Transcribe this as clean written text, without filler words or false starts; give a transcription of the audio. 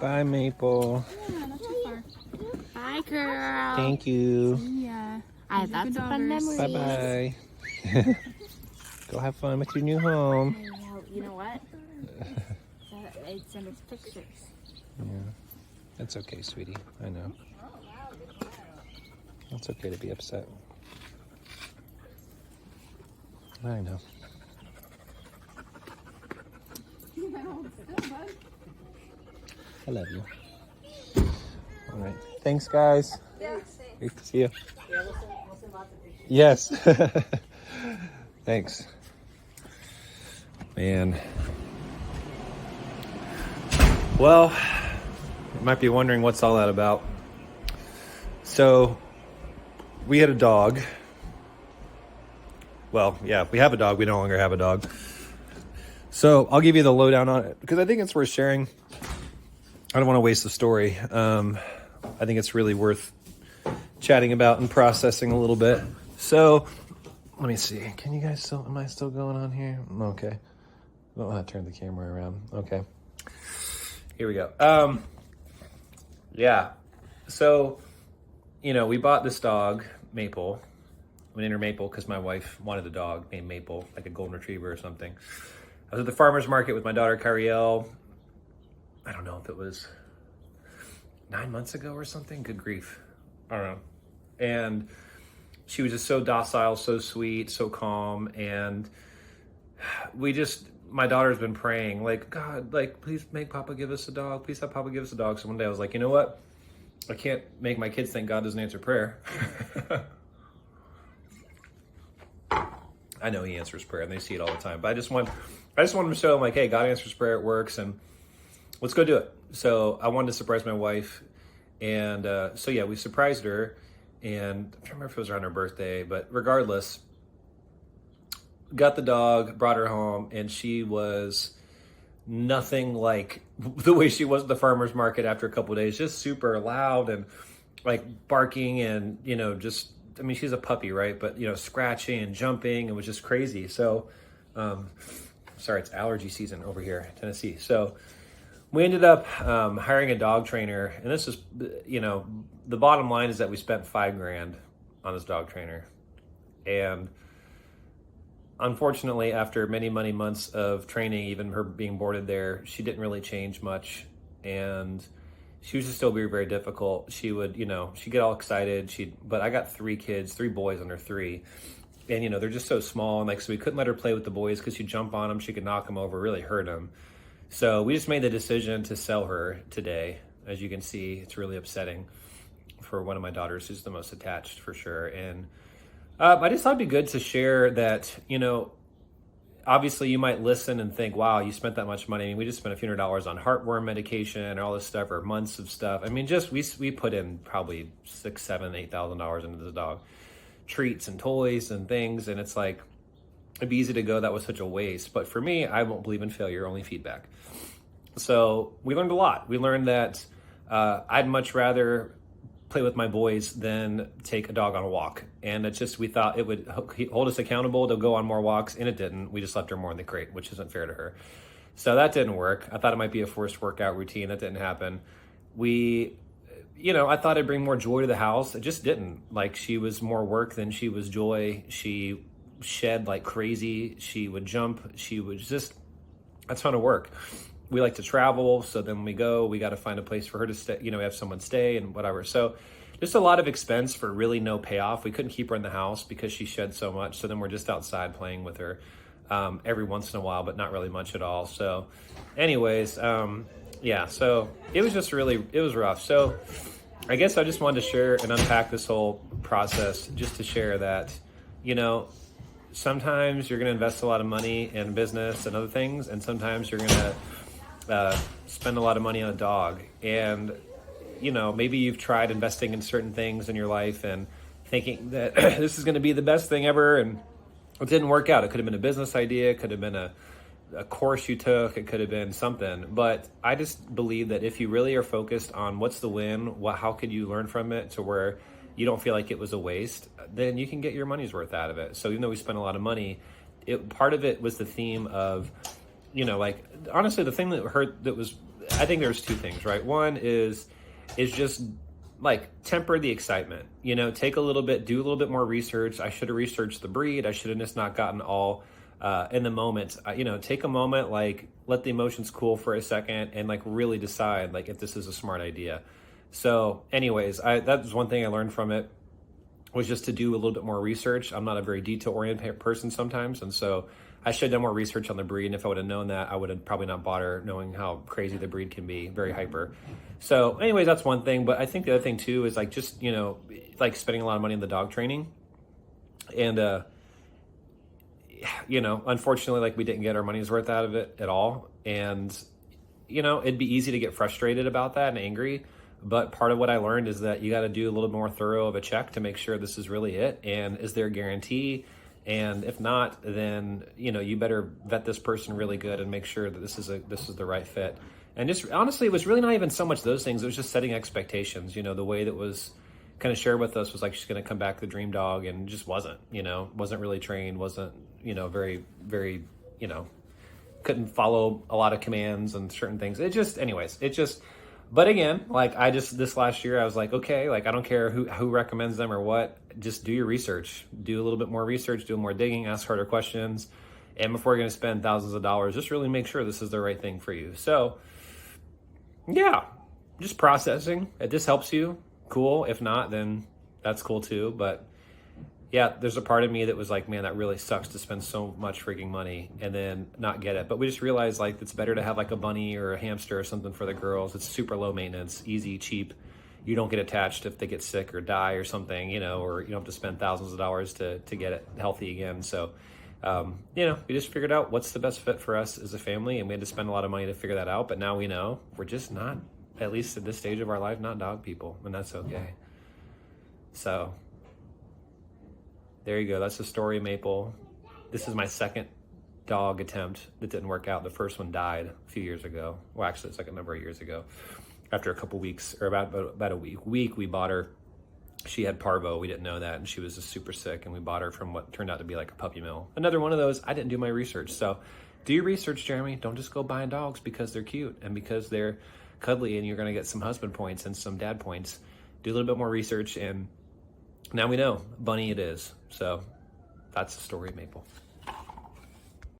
Bye, Maple. Yeah, not too far. Bye, girl. Thank you. Yeah. I have lots of fun memories. Bye-bye. Go have fun with your new home. You know what? I'd send us pictures. Yeah, that's okay, sweetie. I know. It's okay to be upset. I know. I love you. All right. Thanks, guys. Great to see you. Yes. Thanks. Man. Well, you might be wondering what's all that about. So, we had a dog. Well, yeah, we have a dog. We no longer have a dog. So, I'll give you the lowdown on it because I think it's worth sharing. I don't want to waste the story. I think it's really worth chatting about and processing a little bit. So, let me see. Can you guys still, am I still going on here? Okay. I don't want to turn the camera around. Okay. Here we go. Yeah. So, you know, we bought this dog, Maple. We named her Maple because my wife wanted a dog named Maple, like a golden retriever or something. I was at the farmer's market with my daughter, Cariel. I don't know if it was 9 months ago or something. Good grief. I don't know. And she was just so docile, so sweet, so calm. And my daughter's been praying, like, God, like, please make Papa give us a dog. Please have Papa give us a dog. So one day I was like, you know what? I can't make my kids think God doesn't answer prayer. I know he answers prayer and they see it all the time. But I just want them to show them, like, hey, God answers prayer, it works, and let's go do it. So I wanted to surprise my wife. And so, yeah, we surprised her. And I don't remember if it was around her birthday, but regardless, got the dog, brought her home, and she was nothing like the way she was at the farmer's market after a couple of days. Just super loud and like barking and, you know, just, I mean, she's a puppy, right? But, you know, scratching and jumping. It was just crazy. So, sorry, it's allergy season over here in Tennessee. So we ended up hiring a dog trainer. And this is, you know, the bottom line is that we spent $5,000 on this dog trainer. And unfortunately, after many months of training, even her being boarded there, she didn't really change much. And she was just still very, very difficult. She would, you know, she'd get all excited. But I got 3 kids, 3 boys under 3. And, you know, they're just so small. And like, so we couldn't let her play with the boys because she'd jump on them. She could knock them over, really hurt them. So we just made the decision to sell her today. As you can see, it's really upsetting for one of my daughters who's the most attached for sure. And I just thought it'd be good to share that, you know, obviously you might listen and think, wow, you spent that much money. I mean, we just spent a few $100s on heartworm medication and all this stuff, or months of stuff. I mean, just we put in probably $6,000, $7,000, $8,000 into the dog, treats and toys and things. And it's like, it'd be easy to go, that was such a waste. But for me, I won't believe in failure, only feedback. So we learned a lot. We learned that I'd much rather play with my boys than take a dog on a walk. And it's just, we thought it would hold us accountable to go on more walks, and it didn't. We just left her more in the crate, which isn't fair to her. So that didn't work. I thought it might be a forced workout routine. That didn't happen. You know, I thought it'd bring more joy to the house. It just didn't. Like, she was more work than she was joy. She shed like crazy. She would jump. She was just a ton of work. We like to travel, so then we got to find a place for her to stay, you know, we have someone stay and whatever. So just a lot of expense for really no payoff. We couldn't keep her in the house because she shed so much. So then we're just outside playing with her every once in a while, but not really much at all. So anyways, yeah, so it was just it was rough. So I guess I just wanted to share and unpack this whole process just to share that, you know, sometimes you're going to invest a lot of money in business and other things, and sometimes you're going to spend a lot of money on a dog. And, you know, maybe you've tried investing in certain things in your life and thinking that this is going to be the best thing ever, and it didn't work out. It could have been a business idea. It could have been a course you took. It could have been something. But I just believe that if you really are focused on what's the win, how could you learn from it to where you don't feel like it was a waste, then you can get your money's worth out of it. So even though we spent a lot of money, part of it was the theme of, you know, like, honestly, the thing that was I think there's two things, right? One is just like temper the excitement. You know, take a little bit, do a little bit more research. I should have researched the breed. I should have just not gotten all in the moment. You know, take a moment, like let the emotions cool for a second, and like really decide like if this is a smart idea. So, anyways, that was one thing I learned from it, was just to do a little bit more research. I'm not a very detail oriented person sometimes, and so I should have done more research on the breed. And if I would have known that, I would have probably not bought her, knowing how crazy the breed can be, very hyper. So anyways, that's one thing. But I think the other thing too is like just, you know, like spending a lot of money on the dog training. And, you know, unfortunately, like we didn't get our money's worth out of it at all. And, you know, it'd be easy to get frustrated about that and angry. But part of what I learned is that you got to do a little more thorough of a check to make sure this is really it. And is there a guarantee? And if not, then, you know, you better vet this person really good and make sure that this is the right fit. And just honestly, it was really not even so much those things. It was just setting expectations. You know, the way that was kind of shared with us was like, she's going to come back the dream dog, and just wasn't, you know, wasn't really trained, wasn't, you know, very, very, you know, couldn't follow a lot of commands and certain things. But again, like this last year, I was like, okay, like I don't care who recommends them or what, just do your research, do a little bit more research, do more digging, ask harder questions. And before you're going to spend thousands of dollars, just really make sure this is the right thing for you. So yeah, just processing. If this helps you, cool. If not, then that's cool too. But yeah, there's a part of me that was like, man, that really sucks to spend so much freaking money and then not get it. But we just realized like it's better to have like a bunny or a hamster or something for the girls. It's super low maintenance, easy, cheap. You don't get attached if they get sick or die or something, you know, or you don't have to spend thousands of dollars to get it healthy again. So, you know, we just figured out what's the best fit for us as a family, and we had to spend a lot of money to figure that out. But now we know we're just not, at least at this stage of our life, not dog people, and that's okay. So there you go. That's the story of Maple. This is my second dog attempt that didn't work out. The first one died a few years ago. Well, actually, it's like a number of years ago. After a couple weeks, or about a week, we bought her. She had parvo. We didn't know that, and she was just super sick, and we bought her from what turned out to be like a puppy mill. Another one of those. I didn't do my research. So do your research, Jeremy. Don't just go buying dogs because they're cute and because they're cuddly and you're going to get some husband points and some dad points. Do a little bit more research, and now we know bunny it is. So that's the story of Maple.